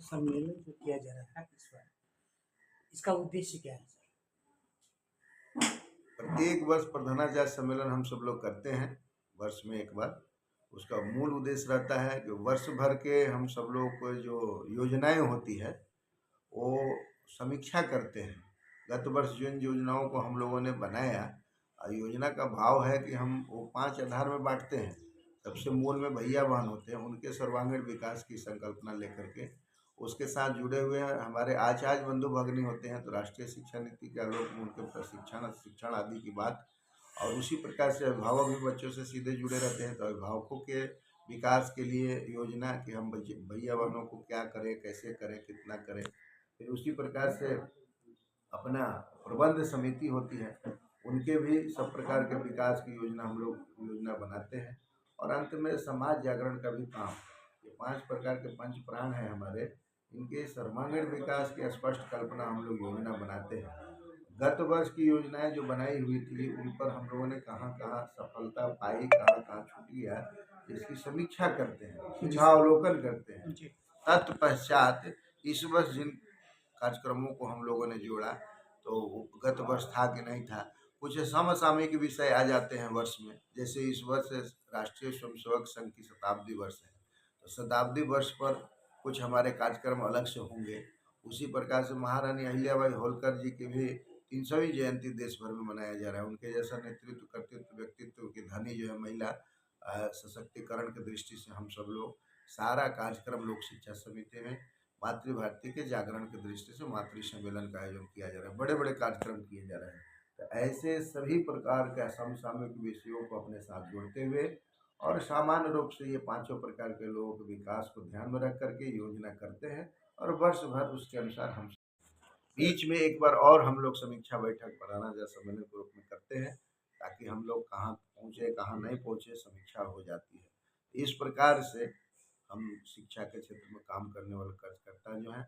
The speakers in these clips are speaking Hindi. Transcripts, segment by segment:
सम्मेलन जो किया जा रहा है इस बार, इसका उद्देश्य क्या है सर? प्रत्येक वर्ष प्रधानाचार्य सम्मेलन हम सब लोग करते हैं, वर्ष में एक बार। उसका मूल उद्देश्य रहता है कि वर्ष भर के हम सब लोग को जो योजनाएं होती है वो समीक्षा करते हैं। गत वर्ष जिन योजनाओं को हम लोगों ने बनाया, योजना का भाव है कि हम वो 5 आधार में बांटते हैं। सबसे मूल में भैया बहन होते हैं, उनके सर्वांगीण विकास की संकल्पना लेकर के उसके साथ जुड़े हुए हैं हमारे आचार्य बंधु भगिनी होते हैं, तो राष्ट्रीय शिक्षा नीति के आलोक में उनके प्रशिक्षण शिक्षण आदि की बात। और उसी प्रकार से अभिभावक भी बच्चों से सीधे जुड़े रहते हैं, तो अभिभावकों के विकास के लिए योजना कि हम भैया बहनों को क्या करें, कैसे करें, कितना करें। फिर उसी प्रकार से अपना प्रबंध समिति होती है, उनके भी सब प्रकार के विकास की योजना हम लोग योजना बनाते हैं। और अंत में समाज जागरण का भी काम, ये 5 प्रकार के पंच प्राण हैं हमारे, इनके सर्वांगीण विकास की स्पष्ट कल्पना हम लोग योजना बनाते हैं। गत वर्ष की योजनाएं जो बनाई हुई थी उन पर हम लोगों ने कहाँ कहाँ सफलता पाई, कहाँ कहाँ छूटी है, इसकी समीक्षा करते हैं, सुझावावलोकन करते हैं। तत्पश्चात इस वर्ष जिन कार्यक्रमों को हम लोगों ने जोड़ा, तो गत वर्ष था कि नहीं था, कुछ समसामयिक विषय आ जाते हैं वर्ष में। जैसे इस वर्ष राष्ट्रीय स्वयंसेवक संघ की शताब्दी वर्ष है, तो शताब्दी वर्ष पर कुछ हमारे कार्यक्रम अलग से होंगे। उसी प्रकार से महारानी अहिल्याबाई होलकर जी की भी 300वीं जयंती देश भर में मनाया जा रहा है। उनके जैसा नेतृत्व कर्तृत्व व्यक्तित्व की धनी जो है महिला सशक्तिकरण की दृष्टि से हम सब लोग सारा कार्यक्रम लोक शिक्षा समिति में मातृभारती के जागरण की दृष्टि से मातृ सम्मेलन का आयोजन किया जा रहा है, बड़े बड़े कार्यक्रम किए जा रहे हैं। तो ऐसे सभी प्रकार के समसामयिक विषयों को अपने साथ जोड़ते हुए और सामान्य रूप से ये 5 प्रकार के लोगों के विकास को ध्यान में रख करके योजना करते हैं, और वर्ष भर उसके अनुसार हम बीच में एक बार और हम लोग समीक्षा बैठक प्रधानाचार्य सम्मेलन के रूप में करते हैं, ताकि हम लोग कहाँ पहुँचे कहाँ नहीं पहुँचे समीक्षा हो जाती है। इस प्रकार से हम शिक्षा के क्षेत्र में काम करने वाले कार्यकर्ता जो हैं,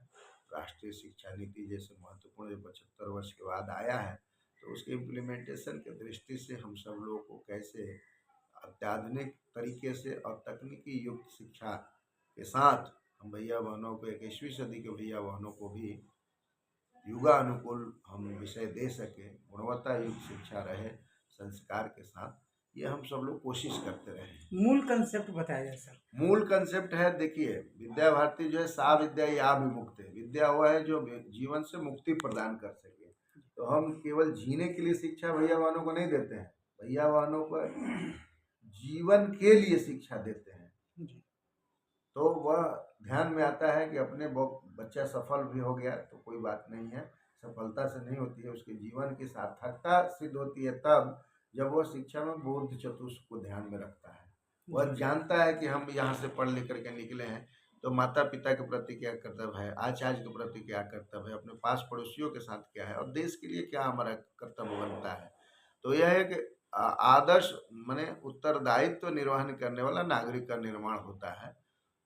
राष्ट्रीय शिक्षा नीति जैसे महत्वपूर्ण जो 75 वर्ष के बाद आया है, तो उसके इम्प्लीमेंटेशन की दृष्टि से हम सब लोगों को कैसे अत्याधुनिक तरीके से और तकनीकी युक्त शिक्षा के साथ हम भैया बहनों को 21वीं सदी के भैया बहनों को भी युगानुकूल हम विषय दे सकें, गुणवत्ता युक्त शिक्षा रहे संस्कार के साथ, ये हम सब लोग कोशिश करते रहे। मूल कंसेप्ट बताया जाए सर। मूल कंसेप्ट है, देखिए विद्या भारती जो है सा विद्या या विमुक्त है। विद्या हुआ है जो जीवन से मुक्ति प्रदान कर सके। तो हम केवल जीने के लिए शिक्षा भैया बहनों को नहीं देते हैं, भैया बहनों को जीवन के लिए शिक्षा देते हैं। तो वह ध्यान में आता है कि अपने बच्चा सफल भी हो गया तो कोई बात नहीं है, सफलता से नहीं होती है, उसके जीवन की सार्थकता सिद्ध होती है तब जब वह शिक्षा में बुद्ध चतुष्ट को ध्यान में रखता है। वह जानता है कि हम यहाँ से पढ़ लिख करके निकले हैं, तो माता पिता के प्रति क्या कर्तव्य है, आचार्य के प्रति क्या कर्तव्य है, अपने पास पड़ोसियों के साथ क्या है, और देश के लिए क्या हमारा कर्तव्य बनता है। तो यह एक आदर्श माने उत्तरदायित्व निर्वहन करने वाला नागरिक का निर्माण होता है,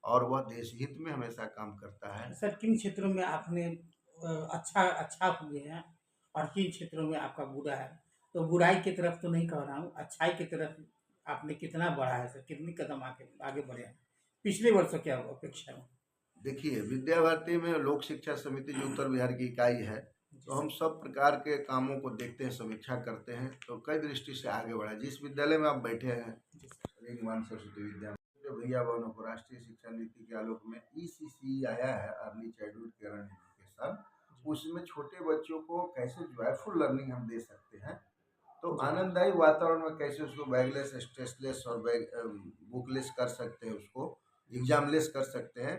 और वह देश हित में हमेशा काम करता है। सर किन क्षेत्रों में आपने अच्छा हुए हैं और किन क्षेत्रों में आपका बुरा है? तो बुराई की तरफ तो नहीं कह रहा हूँ, अच्छाई की तरफ आपने कितना बढ़ा है सर, कितनी कदम आगे बढ़े हैं पिछले वर्षों की अपेक्षा में? देखिए विद्या भारती में लोक शिक्षा समिति जो उत्तर बिहार की इकाई है, तो हम सब प्रकार के कामों को देखते हैं, समीक्षा करते हैं, तो कई दृष्टि से आगे बढ़ा। जिस विद्यालय में आप बैठे हैं मान सरस्वती विद्या, जो भैया बहनों को राष्ट्रीय शिक्षा नीति के आलोक में ECC आया है, early childhood care and education, उसमें छोटे बच्चों को कैसे जॉयफुल लर्निंग हम दे सकते हैं, तो आनंददायी वातावरण में कैसे उसको बैगलेस, स्ट्रेसलेस और बुकलेस कर सकते हैं, उसको एग्जामलेस कर सकते हैं।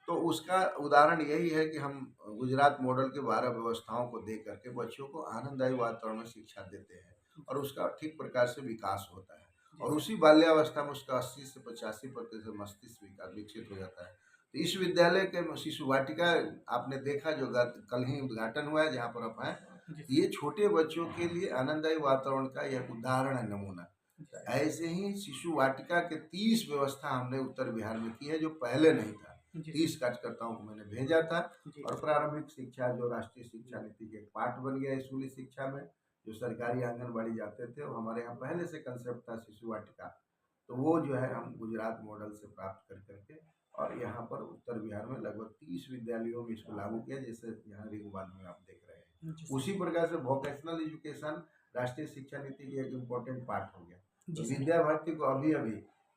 तो उसका उदाहरण यही है कि हम गुजरात मॉडल के 12 व्यवस्थाओं को दे करके बच्चों को आनंददायी वातावरण में शिक्षा देते हैं, और उसका ठीक प्रकार से विकास होता है, और उसी बाल्यावस्था में उसका 80 से 85% मस्तिष्क विकसित हो जाता है। तो इस विद्यालय के शिशु वाटिका आपने देखा जो कल ही उद्घाटन हुआ है, जहाँ पर आप हैं, ये छोटे बच्चों के लिए आनंददायी वातावरण का यह उदाहरण है, नमूना। ऐसे ही शिशु वाटिका के 30 व्यवस्था हमने उत्तर बिहार में की है, जो पहले नहीं था। 30 कार्यकर्ताओं को मैंने भेजा था, और प्रारंभिक शिक्षा जो राष्ट्रीय शिक्षा नीति के पार्ट बन गया स्कूली शिक्षा में, जो सरकारी आंगनबाड़ी जाते थे, वो हमारे यहाँ पहले से कंसेप्ट था शिशु वाटिका, तो वो जो है हम गुजरात मॉडल से प्राप्त कर करके और यहाँ पर उत्तर बिहार में लगभग 30 विद्यालयों में इसको लागू किया, जैसे यहाँ रिगवान में आप देख रहे हैं। जी सर। उसी प्रकार से वोकेशनल एजुकेशन राष्ट्रीय शिक्षा नीति की एक इम्पोर्टेंट पार्ट हो गया। जी तो सर। विद्या भारती को अभी अभी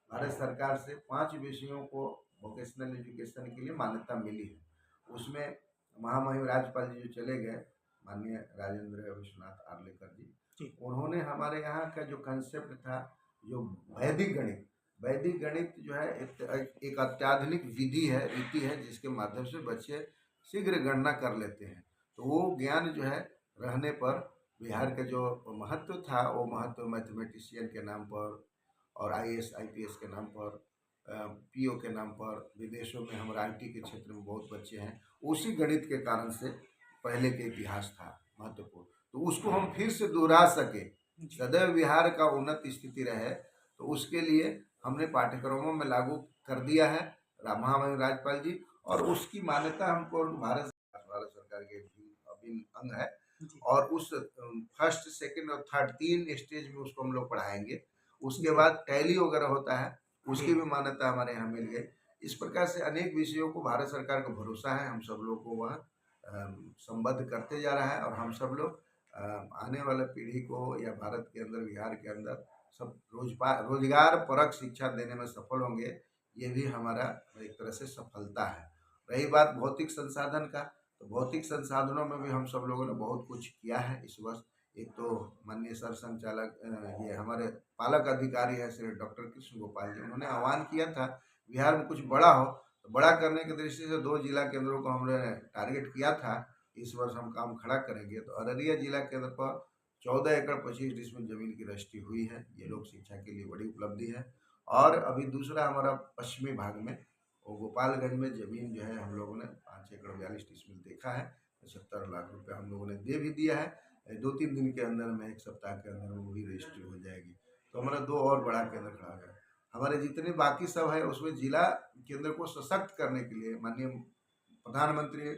भारत सरकार से 5 विषयों को वोकेशनल एजुकेशन के लिए मान्यता मिली है। उसमें महामहिम राज्यपाल जी जो चले गए, माननीय राजेंद्र विश्वनाथ आर्लेकर जी, उन्होंने हमारे यहाँ का जो कंसेप्ट था, जो वैदिक गणित जो है एक अत्याधुनिक विधि है, रीति है, जिसके माध्यम से बच्चे शीघ्र गणना कर लेते हैं। तो वो ज्ञान जो है रहने पर बिहार का जो महत्व था, वो महत्व मैथमेटिशियन के नाम पर और आईएएस आईपीएस के नाम पर, पीओ के नाम पर, विदेशों में हमारे आईटी के क्षेत्र में बहुत बच्चे हैं, उसी गणित के कारण से पहले के इतिहास था महत्वपूर्ण। तो उसको हम फिर से दोहरा सके, सदैव बिहार का उन्नत स्थिति रहे, तो उसके लिए हमने पाठ्यक्रमों में लागू कर दिया है महामहिम राज्यपाल जी, और उसकी मान्यता हमको भारत सरकार के अभिन्न अंग है। और उस फर्स्ट सेकंड और थर्ड 3 स्टेज में उसको हम लोग पढ़ाएंगे। उसके बाद टैली वगैरह होता है, उसकी भी मान्यता हमारे यहाँ मिल गई। इस प्रकार से अनेक विषयों को भारत सरकार का भरोसा है, हम सब लोग को वह संबद्ध करते जा रहा है, और हम सब लोग आने वाले पीढ़ी को या भारत के अंदर, बिहार के अंदर सब रोजगार परक शिक्षा देने में सफल होंगे। ये भी हमारा एक तरह से सफलता है। रही बात भौतिक संसाधन का, तो भौतिक संसाधनों में भी हम सब लोगों ने बहुत कुछ किया है इस वर्ष। एक तो माननीय सर संचालक, ये हमारे पालक अधिकारी है श्री डॉक्टर कृष्ण गोपाल जी, उन्होंने आह्वान किया था बिहार में कुछ बड़ा हो, तो बड़ा करने की दृष्टि से 2 जिला केंद्रों को हमने टारगेट किया था। इस वर्ष हम काम खड़ा करेंगे। तो अररिया जिला केंद्र पर 14 एकड़ 25 डिसमिल जमीन की रजिस्ट्री हुई है। ये लोक शिक्षा के लिए बड़ी उपलब्धि है। और अभी दूसरा हमारा पश्चिमी भाग में, वो गोपालगंज में जमीन जो है हम लोगों ने 5 एकड़ 42 डिसमिल देखा है। 75 लाख रुपए हम लोगों ने दे भी दिया है। 2-3 दिन के अंदर में, 1 सप्ताह के अंदर में वो भी रजिस्ट्री हो जाएगी। तो हमारा 2 और बड़ा केंद्र खड़ा है। हमारे जितने बाकी सब है, उसमें जिला केंद्र को सशक्त करने के लिए माननीय प्रधानमंत्री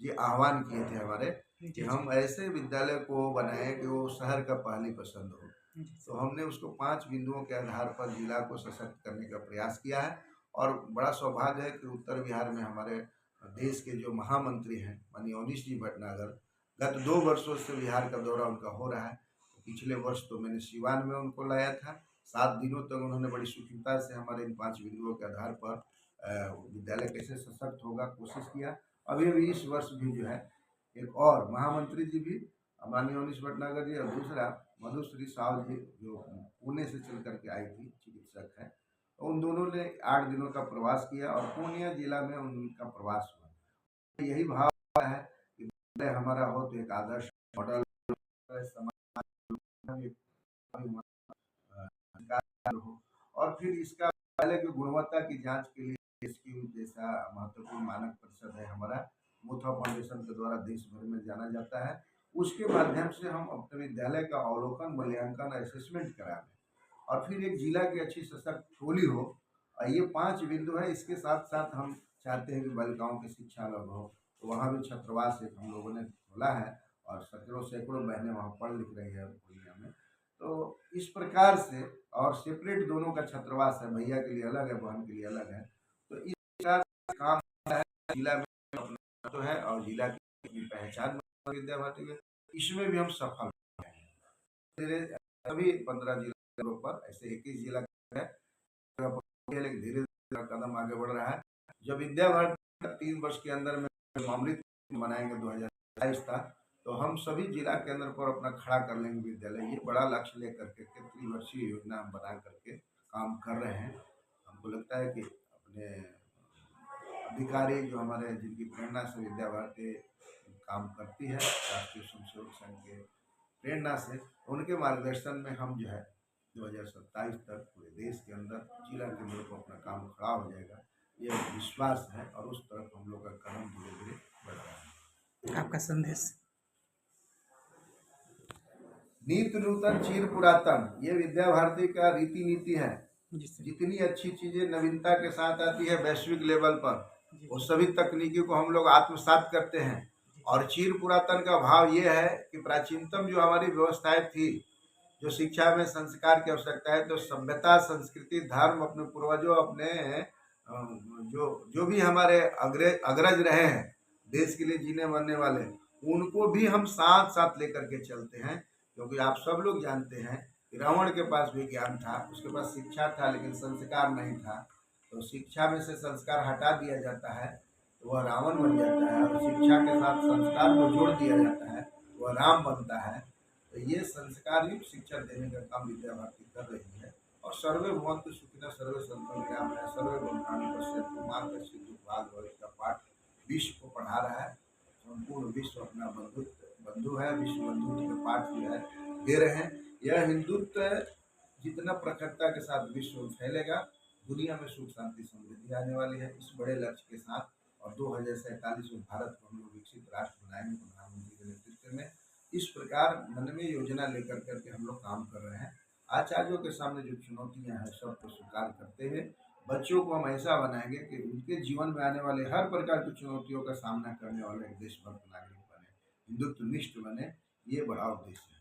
जी आह्वान किए थे हमारे कि हम ऐसे विद्यालय को बनाएं कि वो शहर का पहली पसंद हो। तो हमने उसको 5 बिंदुओं के आधार पर जिला को सशक्त करने का प्रयास किया है। और बड़ा सौभाग्य है कि उत्तर बिहार में हमारे देश के जो महामंत्री हैं माननीय अवनीश जी भटनागर, गत 2 वर्षों से बिहार का दौरा उनका हो रहा है। पिछले वर्ष तो मैंने सिवान में उनको लाया था। 7 दिनों तक उन्होंने बड़ी सूक्ष्मता से हमारे इन 5 बिंदुओं के आधार पर विद्यालय कैसे सशक्त होगा कोशिश किया। अभी इस वर्ष भी जो है एक और महामंत्री जी भी माननीय अवनीश भटनागर जी, और दूसरा मधुश्री साहु जी जो पुणे से चल करके आई थी, चिकित्सक है, तो उन दोनों ने 8 दिनों का प्रवास किया और पूर्णिया जिला में उनका प्रवास हुआ। यही भाव है कि हमारा हो तो एक आदर्श मॉडल हो, और फिर इसका पहले की गुणवत्ता की जांच के लिए इसकी जैसा महत्वपूर्ण मानक परिषद है हमारा, मुथा फाउंडेशन के द्वारा देश भर में जाना जाता है। उसके माध्यम से हम अपने विद्यालय का अवलोकन, मूल्यांकन, असेसमेंट कराएं, और फिर एक जिला की अच्छी सशक्त टोली हो। और ये 5 बिंदु है। इसके साथ साथ हम चाहते हैं कि बालिकाओं की शिक्षा अलग हो, तो वहाँ भी छात्रावास एक हम लोगों ने खोला है, और सैकड़ों बहनें वहाँ पढ़ लिख रही है पूर्णिया में। तो इस प्रकार से, और सेपरेट दोनों का छात्रावास है, भैया के लिए अलग है, बहन के लिए अलग है। तो इस प्रकार से काम है जिला में अपना तो है, और जिला की पहचान विद्या भारती में, इसमें भी हम सफल हैं। सभी 15 जिलों पर ऐसे 21 जिला है, लेकिन धीरे धीरे कदम आगे बढ़ रहा है। जब विद्या भारती 3 वर्ष के अंदर में अमृत मनाएंगे 2022 का, तो हम सभी जिला केंद्र पर अपना खड़ा कर लेंगे विद्यालय। ये बड़ा लक्ष्य लेकर के त्रिवर्षीय योजना हम बना करके काम कर रहे हैं। हमको लगता है कि अपने अधिकारी जो हमारे, जिनकी प्रेरणा से विद्या भारती काम करती है, राष्ट्रीय स्वयंसेवक संघ के प्रेरणा से, उनके मार्गदर्शन में हम जो है 2027 तक पूरे देश के अंदर जिला केंद्र को अपना काम खड़ा हो जाएगा, ये विश्वास है। और उस तरफ हम लोग का कदम धीरे धीरे बढ़ रहा है। आपका संदेश। नित्य नूतन चीर पुरातन, ये विद्या भारती का रीति नीति है। जितनी अच्छी चीजें नवीनता के साथ आती है वैश्विक लेवल पर, वो सभी तकनीकी को हम लोग आत्मसात करते हैं। और चीर पुरातन का भाव ये है कि प्राचीनतम जो हमारी व्यवस्थाएं थी, जो शिक्षा में संस्कार की आवश्यकता है, तो सभ्यता, संस्कृति, धर्म अपने पूर्वजों, अपने जो जो भी हमारे अग्रज रहे हैं, देश के लिए जीने मरने वाले, उनको भी हम साथ साथ लेकर के चलते हैं। क्योंकि आप सब लोग जानते हैं कि रावण के पास भी ज्ञान था, उसके पास शिक्षा था, लेकिन संस्कार नहीं था। तो शिक्षा में से संस्कार हटा दिया जाता है तो वह रावण बन जाता है, और शिक्षा के साथ संस्कार को जोड़ दिया जाता है तो वह राम बनता है। तो ये संस्कार युक्त शिक्षा देने का काम विद्या भारती कर रही है। और सर्वे भवन्तु सुखिनः सर्वे सन्तु निरामयाः सर्वे भद्राणि पश्यन्तु मां कश्चित् दुःखभाग् भवेत् का पाठ विश्व को पढ़ा रहा है। संपूर्ण विश्व अपना बंधु है, विश्व बंधु जी का पाठ जो है दे रहे हैं। यह हिंदुत्व जितना प्रखरता के साथ विश्व में फैलेगा, दुनिया में सुख शांति समृद्धि आने वाली है। इस बड़े लक्ष्य के साथ और 2047 में भारत को हम लोग विकसित राष्ट्र बनाएंगे प्रधानमंत्री के नेतृत्व में। इस प्रकार मन में योजना लेकर करके हम लोग काम कर रहे हैं। आचार्यों के सामने जो चुनौतियां हैं सबको स्वीकार करते हुए बच्चों को हम ऐसा बनाएंगे कि उनके जीवन में आने वाले हर प्रकार की चुनौतियों का सामना करने वाले एक देशभक्त नागरिक बने, हिंदुत्व निष्ठ बने। ये बड़ा उद्देश्य है।